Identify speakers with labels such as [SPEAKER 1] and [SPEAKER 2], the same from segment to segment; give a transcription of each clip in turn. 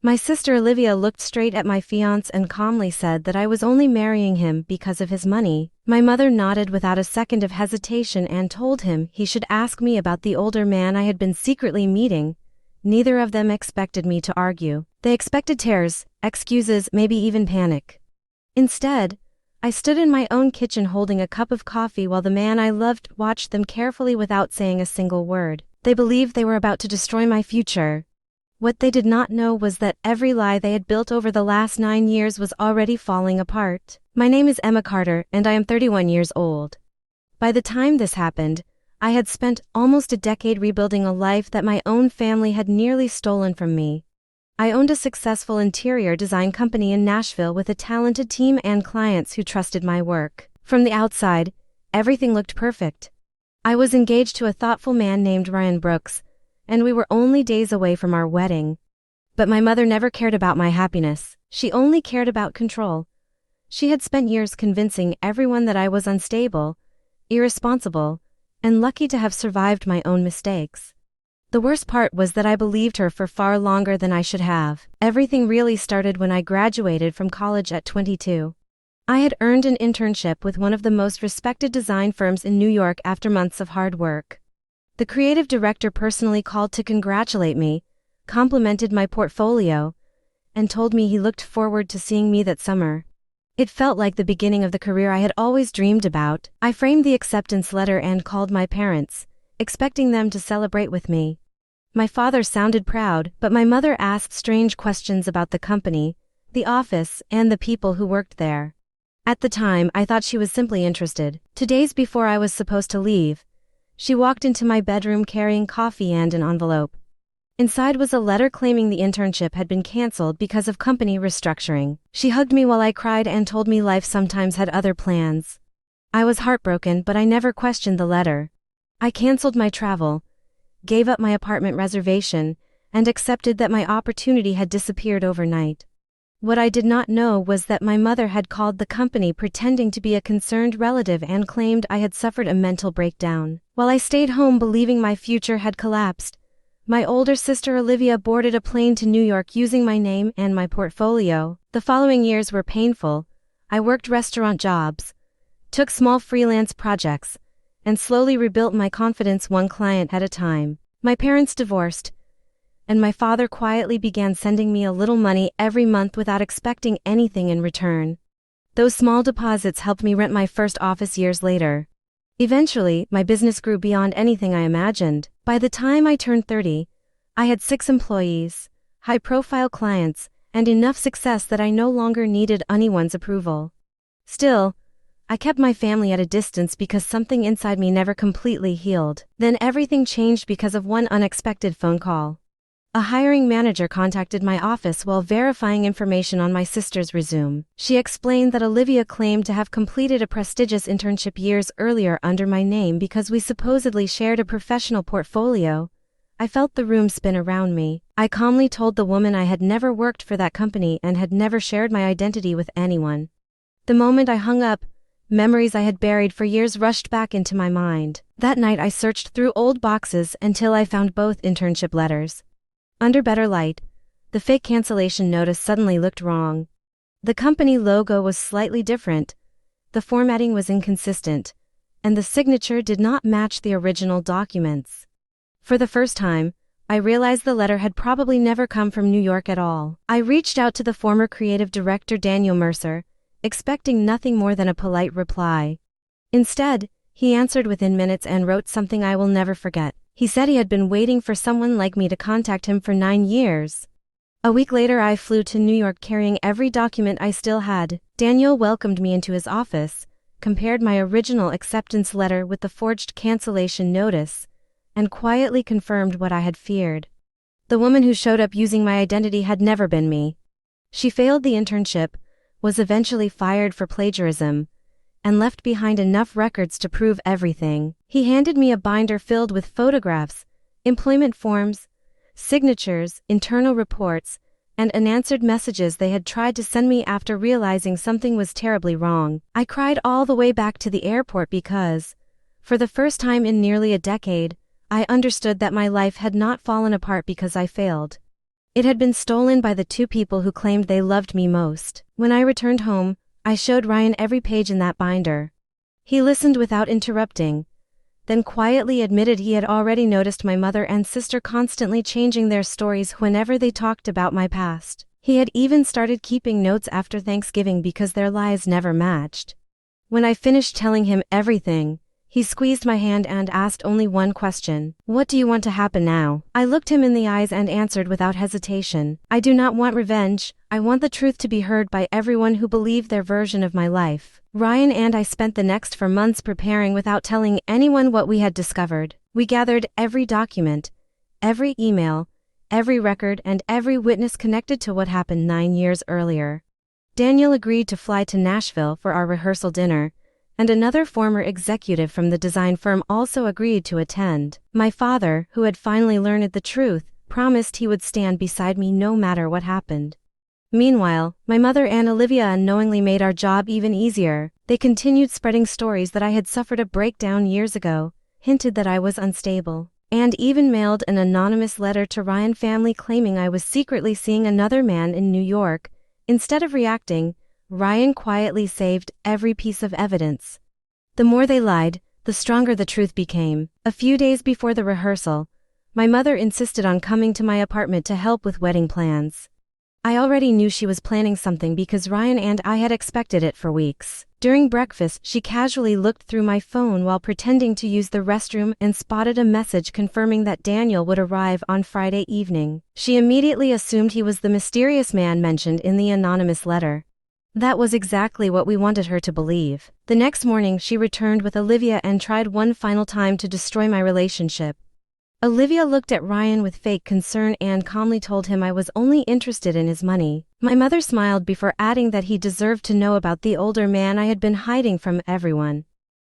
[SPEAKER 1] My sister Olivia looked straight at my fiancé and calmly said that I was only marrying him because of his money. My mother nodded without a second of hesitation and told him he should ask me about the older man I had been secretly meeting. Neither of them expected me to argue. They expected tears, excuses, maybe even panic. Instead, I stood in my own kitchen holding a cup of coffee while the man I loved watched them carefully without saying a single word. They believed they were about to destroy my future. What they did not know was that every lie they had built over the last 9 years was already falling apart. My name is Emma Carter and I am 31 years old. By the time this happened, I had spent almost a decade rebuilding a life that my own family had nearly stolen from me. I owned a successful interior design company in Nashville with a talented team and clients who trusted my work. From the outside, everything looked perfect. I was engaged to a thoughtful man named Ryan Brooks, and we were only days away from our wedding. But my mother never cared about my happiness. She only cared about control. She had spent years convincing everyone that I was unstable, irresponsible, and lucky to have survived my own mistakes. The worst part was that I believed her for far longer than I should have. Everything really started when I graduated from college at 22. I had earned an internship with one of the most respected design firms in New York after months of hard work. The creative director personally called to congratulate me, complimented my portfolio, and told me he looked forward to seeing me that summer. It felt like the beginning of the career I had always dreamed about. I framed the acceptance letter and called my parents, expecting them to celebrate with me. My father sounded proud, but my mother asked strange questions about the company, the office, and the people who worked there. At the time, I thought she was simply interested. 2 days before I was supposed to leave, she walked into my bedroom carrying coffee and an envelope. Inside was a letter claiming the internship had been canceled because of company restructuring. She hugged me while I cried and told me life sometimes had other plans. I was heartbroken, but I never questioned the letter. I canceled my travel, gave up my apartment reservation, and accepted that my opportunity had disappeared overnight. What I did not know was that my mother had called the company pretending to be a concerned relative and claimed I had suffered a mental breakdown. While I stayed home believing my future had collapsed, my older sister Olivia boarded a plane to New York using my name and my portfolio. The following years were painful. I worked restaurant jobs, took small freelance projects, and slowly rebuilt my confidence one client at a time. My parents divorced, and my father quietly began sending me a little money every month without expecting anything in return. Those small deposits helped me rent my first office years later. Eventually, my business grew beyond anything I imagined. By the time I turned 30, I had 6 employees, high-profile clients, and enough success that I no longer needed anyone's approval. Still, I kept my family at a distance because something inside me never completely healed. Then everything changed because of one unexpected phone call. A hiring manager contacted my office while verifying information on my sister's resume. She explained that Olivia claimed to have completed a prestigious internship years earlier under my name because we supposedly shared a professional portfolio. I felt the room spin around me. I calmly told the woman I had never worked for that company and had never shared my identity with anyone. The moment I hung up, memories I had buried for years rushed back into my mind. That night I searched through old boxes until I found both internship letters. Under better light, the fake cancellation notice suddenly looked wrong. The company logo was slightly different, the formatting was inconsistent, and the signature did not match the original documents. For the first time, I realized the letter had probably never come from New York at all. I reached out to the former creative director Daniel Mercer, expecting nothing more than a polite reply. Instead, he answered within minutes and wrote something I will never forget. He said he had been waiting for someone like me to contact him for 9 years. A week later I flew to New York carrying every document I still had. Daniel welcomed me into his office, compared my original acceptance letter with the forged cancellation notice, and quietly confirmed what I had feared. The woman who showed up using my identity had never been me. She failed the internship, was eventually fired for plagiarism, and left behind enough records to prove everything. He handed me a binder filled with photographs, employment forms, signatures, internal reports, and unanswered messages they had tried to send me after realizing something was terribly wrong. I cried all the way back to the airport because, for the first time in nearly a decade, I understood that my life had not fallen apart because I failed. It had been stolen by the two people who claimed they loved me most. When I returned home, I showed Ryan every page in that binder. He listened without interrupting, then quietly admitted he had already noticed my mother and sister constantly changing their stories whenever they talked about my past. He had even started keeping notes after Thanksgiving because their lies never matched. When I finished telling him everything, he squeezed my hand and asked only one question. "What do you want to happen now?" I looked him in the eyes and answered without hesitation. "I do not want revenge. I want the truth to be heard by everyone who believed their version of my life." Ryan and I spent the next 4 months preparing without telling anyone what we had discovered. We gathered every document, every email, every record, and every witness connected to what happened 9 years earlier. Daniel agreed to fly to Nashville for our rehearsal dinner, and another former executive from the design firm also agreed to attend. My father, who had finally learned the truth, promised he would stand beside me no matter what happened. Meanwhile, my mother and Olivia unknowingly made our job even easier. They continued spreading stories that I had suffered a breakdown years ago, hinted that I was unstable, and even mailed an anonymous letter to Ryan family claiming I was secretly seeing another man in New York. Instead of reacting, Ryan quietly saved every piece of evidence. The more they lied, the stronger the truth became. A few days before the rehearsal, my mother insisted on coming to my apartment to help with wedding plans. I already knew she was planning something because Ryan and I had expected it for weeks. During breakfast, she casually looked through my phone while pretending to use the restroom and spotted a message confirming that Daniel would arrive on Friday evening. She immediately assumed he was the mysterious man mentioned in the anonymous letter. That was exactly what we wanted her to believe. The next morning, she returned with Olivia and tried one final time to destroy my relationship. Olivia looked at Ryan with fake concern and calmly told him I was only interested in his money. My mother smiled before adding that he deserved to know about the older man I had been hiding from everyone.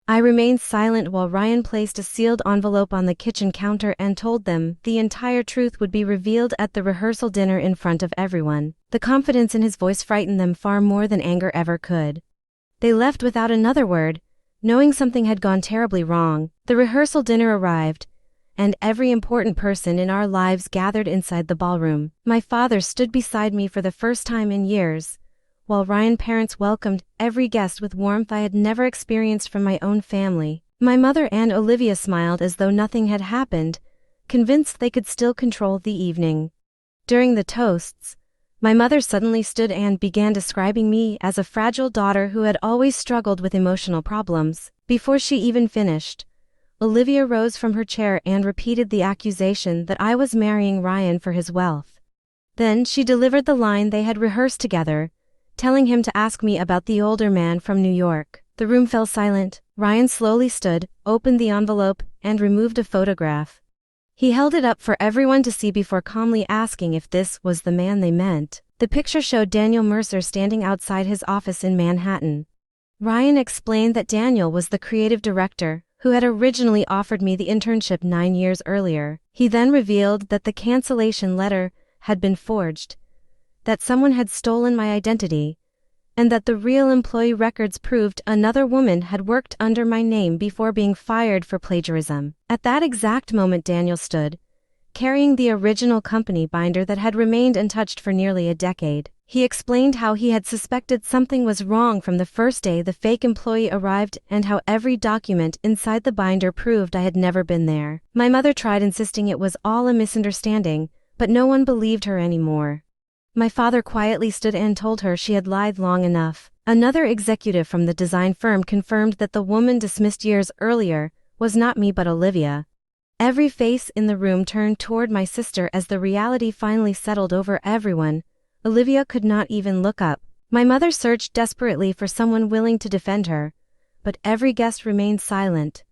[SPEAKER 1] I remained silent while Ryan placed a sealed envelope on the kitchen counter and told them the entire truth would be revealed at the rehearsal dinner in front of everyone. The confidence in his voice frightened them far more than anger ever could. They left without another word, knowing something had gone terribly wrong. The rehearsal dinner arrived, and every important person in our lives gathered inside the ballroom. My father stood beside me for the first time in years, while Ryan's parents welcomed every guest with warmth I had never experienced from my own family. My mother and Olivia smiled as though nothing had happened, convinced they could still control the evening. During the toasts, my mother suddenly stood and began describing me as a fragile daughter who had always struggled with emotional problems. Before she even finished, Olivia rose from her chair and repeated the accusation that I was marrying Ryan for his wealth. Then she delivered the line they had rehearsed together, telling him to ask me about the older man from New York. The room fell silent. Ryan slowly stood, opened the envelope, and removed a photograph. He held it up for everyone to see before calmly asking if this was the man they meant. The picture showed Daniel Mercer standing outside his office in Manhattan. Ryan explained that Daniel was the creative director, who had originally offered me the internship 9 years earlier. He then revealed that the cancellation letter had been forged, that someone had stolen my identity, and that the real employee records proved another woman had worked under my name before being fired for plagiarism. At that exact moment, Daniel stood, carrying the original company binder that had remained untouched for nearly a decade. He explained how he had suspected something was wrong from the first day the fake employee arrived and how every document inside the binder proved I had never been there. My mother tried insisting it was all a misunderstanding, but no one believed her anymore. My father quietly stood and told her she had lied long enough. Another executive from the design firm confirmed that the woman dismissed years earlier was not me but Olivia. Every face in the room turned toward my sister as the reality finally settled over everyone. Olivia could not even look up. My mother searched desperately for someone willing to defend her, but every guest remained silent.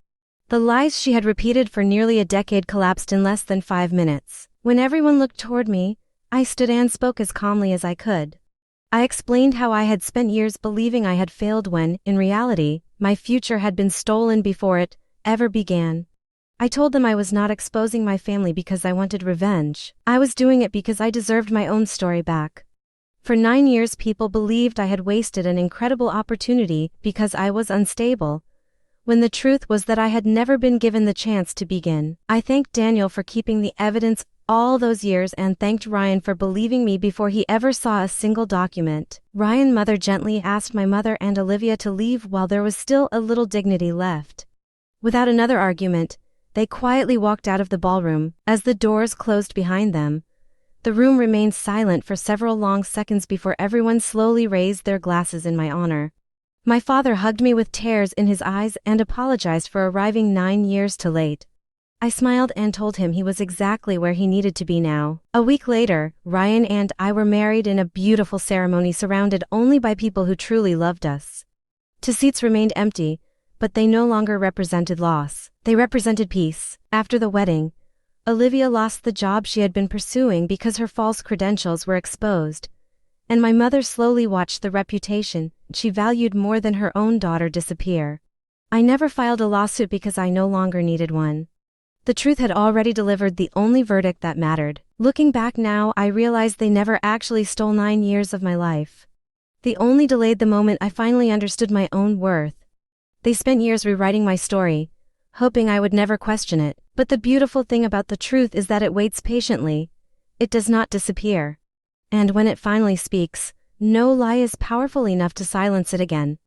[SPEAKER 1] The lies she had repeated for nearly a decade collapsed in less than 5 minutes. When everyone looked toward me, I stood and spoke as calmly as I could. I explained how I had spent years believing I had failed when, in reality, my future had been stolen before it ever began. I told them I was not exposing my family because I wanted revenge. I was doing it because I deserved my own story back. For 9 years people believed I had wasted an incredible opportunity because I was unstable, when the truth was that I had never been given the chance to begin. I thanked Daniel for keeping the evidence all those years and thanked Ryan for believing me before he ever saw a single document. Ryan's mother gently asked my mother and Olivia to leave while there was still a little dignity left. Without another argument, they quietly walked out of the ballroom. As the doors closed behind them, the room remained silent for several long seconds before everyone slowly raised their glasses in my honor. My father hugged me with tears in his eyes and apologized for arriving 9 years too late. I smiled and told him he was exactly where he needed to be now. A week later, Ryan and I were married in a beautiful ceremony surrounded only by people who truly loved us. 2 seats remained empty, but they no longer represented loss. They represented peace. After the wedding, Olivia lost the job she had been pursuing because her false credentials were exposed, and my mother slowly watched the reputation she valued more than her own daughter disappear. I never filed a lawsuit because I no longer needed one. The truth had already delivered the only verdict that mattered. Looking back now, I realized they never actually stole 9 years of my life. They only delayed the moment I finally understood my own worth. They spent years rewriting my story, hoping I would never question it. But the beautiful thing about the truth is that it waits patiently. It does not disappear. And when it finally speaks, no lie is powerful enough to silence it again.